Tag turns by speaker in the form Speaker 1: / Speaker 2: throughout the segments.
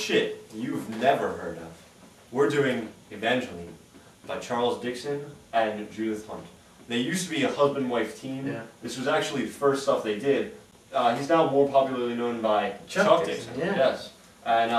Speaker 1: shit you've never heard of. We're doing Evangeline by Charles Dixon and Judith Hunt. They used to be a husband-wife team.
Speaker 2: Yeah.
Speaker 1: This was actually the first stuff they did. He's now more popularly known by Chuck Dixon.
Speaker 2: Yeah.
Speaker 1: Yes. And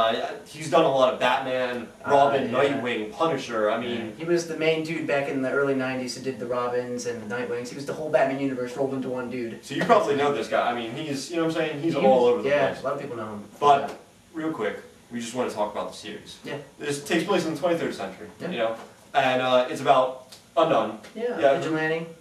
Speaker 1: he's done a lot of Batman, Robin, Nightwing, Punisher. I mean,
Speaker 2: he was the main dude back in the early '90s who did the Robins and the Nightwings. He was the whole Batman universe rolled into one dude.
Speaker 1: So you probably know this guy. I mean, he's, you know what I'm saying? He's all over the place.
Speaker 2: Yeah, a lot of people know him.
Speaker 1: But real quick, we just want to talk about the series.
Speaker 2: Yeah.
Speaker 1: This takes place in the 23rd century.
Speaker 2: Yeah.
Speaker 1: You know, and it's about a nun.
Speaker 2: Yeah.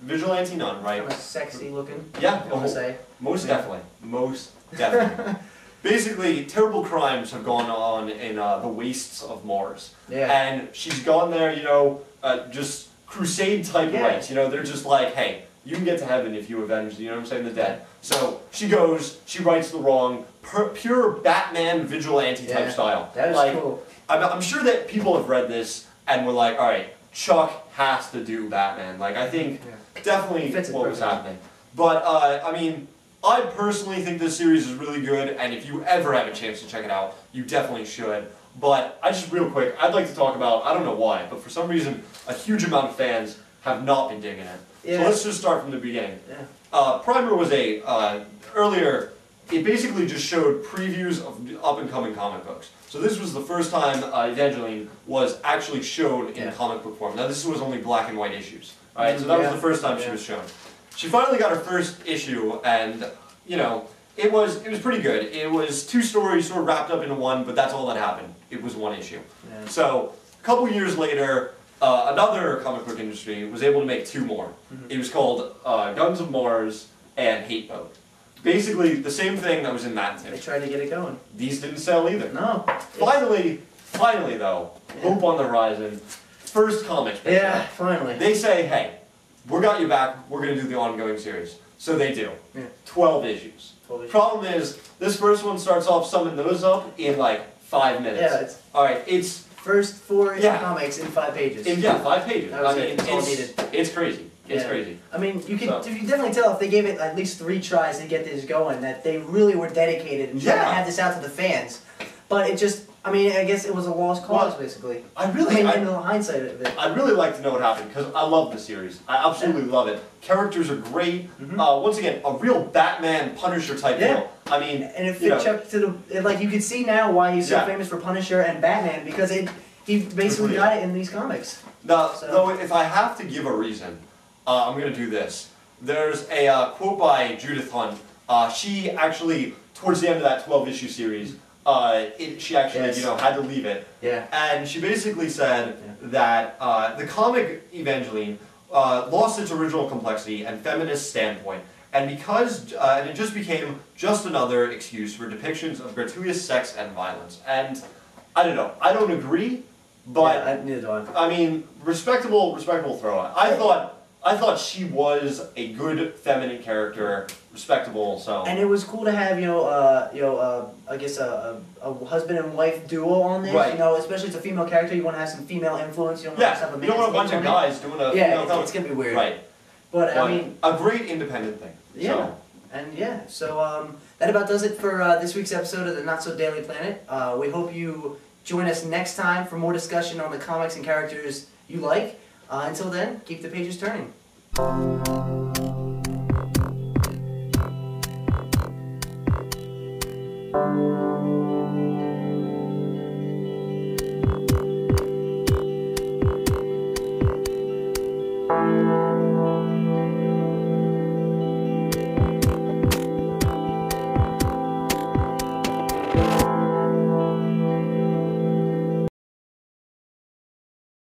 Speaker 2: Vigilante
Speaker 1: nun, right?
Speaker 2: Kind of sexy looking.
Speaker 1: Yeah.
Speaker 2: I want to say.
Speaker 1: Most definitely. Most definitely. Basically, terrible crimes have gone on in the wastes of Mars.
Speaker 2: Yeah.
Speaker 1: And she's gone there, you know, just crusade type rights. You know, they're just like, hey, you can get to heaven if you avenge, you know what I'm saying, the dead. So she goes, she rights the wrong, pure Batman vigilante type style.
Speaker 2: That is
Speaker 1: like,
Speaker 2: cool.
Speaker 1: I'm sure that people have read this and were like, all right, Chuck has to do Batman. Like, I think definitely what was happening. But, I mean, I personally think this series is really good, and if you ever have a chance to check it out, you definitely should. But I just, real quick, I'd like to talk about, I don't know why, but for some reason, a huge amount of fans have not been digging it. Yeah. So let's just start from the beginning. Yeah. Primer was earlier, it basically just showed previews of up-and-coming comic books. So this was the first time Evangeline was actually shown in comic book form. Now this was only black and white issues. Alright, so that was the first time she was shown. She finally got her first issue, and, you know, it was pretty good. It was 2 stories sort of wrapped up into one, but that's all that happened. It was 1 issue. Yeah. So, a couple years later, another comic book industry was able to make 2 more. It was called Guns of Mars and Hate Boat. Basically, the same thing that was in that tip.
Speaker 2: They tried to get it going.
Speaker 1: These didn't sell either.
Speaker 2: No.
Speaker 1: Finally though, hope on the horizon, first comics picture.
Speaker 2: Yeah, finally.
Speaker 1: They say, hey, we got you back, we're going to do the ongoing series. So they do. Yeah. 12 issues. 12 issues. Problem is, this first one starts off summing those up in like 5 minutes.
Speaker 2: Yeah, it's...
Speaker 1: Alright, it's...
Speaker 2: First 4 comics in 5 pages.
Speaker 1: In 5 pages.
Speaker 2: That was it. That's all needed.
Speaker 1: It's crazy. It's crazy.
Speaker 2: I mean, you can definitely tell if they gave it at least 3 tries to get this going that they really were dedicated and trying to have this out to the fans. But it just... I mean, I guess it was a lost cause, basically.
Speaker 1: In
Speaker 2: the hindsight of it.
Speaker 1: I'd really like to know what happened, because I love the series. I absolutely love it. Characters are great. Once again, a real Batman Punisher type deal. I mean,
Speaker 2: and if it Chuck to the like, you can see now why he's so famous for Punisher and Batman, because he basically got it in these comics.
Speaker 1: Now, though, if I have to give a reason, I'm going to do this. There's a quote by Judith Hunt. She actually, towards the end of that 12-issue series, she actually, you know, had to leave it. Yeah. And she basically said that the comic Evangeline lost its original complexity and feminist standpoint, and because and it just became just another excuse for depictions of gratuitous sex and violence. And I don't know. I don't agree, but
Speaker 2: neither do I.
Speaker 1: I mean, respectable throw. I thought she was a good feminine character, respectable. So.
Speaker 2: And it was cool to have I guess a husband and wife duo on this.
Speaker 1: Right.
Speaker 2: You know, especially it's a female character, you want to have some female influence. You don't want to have a man.
Speaker 1: You don't want a bunch of guys doing a.
Speaker 2: It's gonna be weird.
Speaker 1: Right.
Speaker 2: But I mean,
Speaker 1: a great independent thing.
Speaker 2: Yeah. So. That about does it for this week's episode of the Not So Daily Planet. We hope you join us next time for more discussion on the comics and characters you like. Until then, keep the pages turning.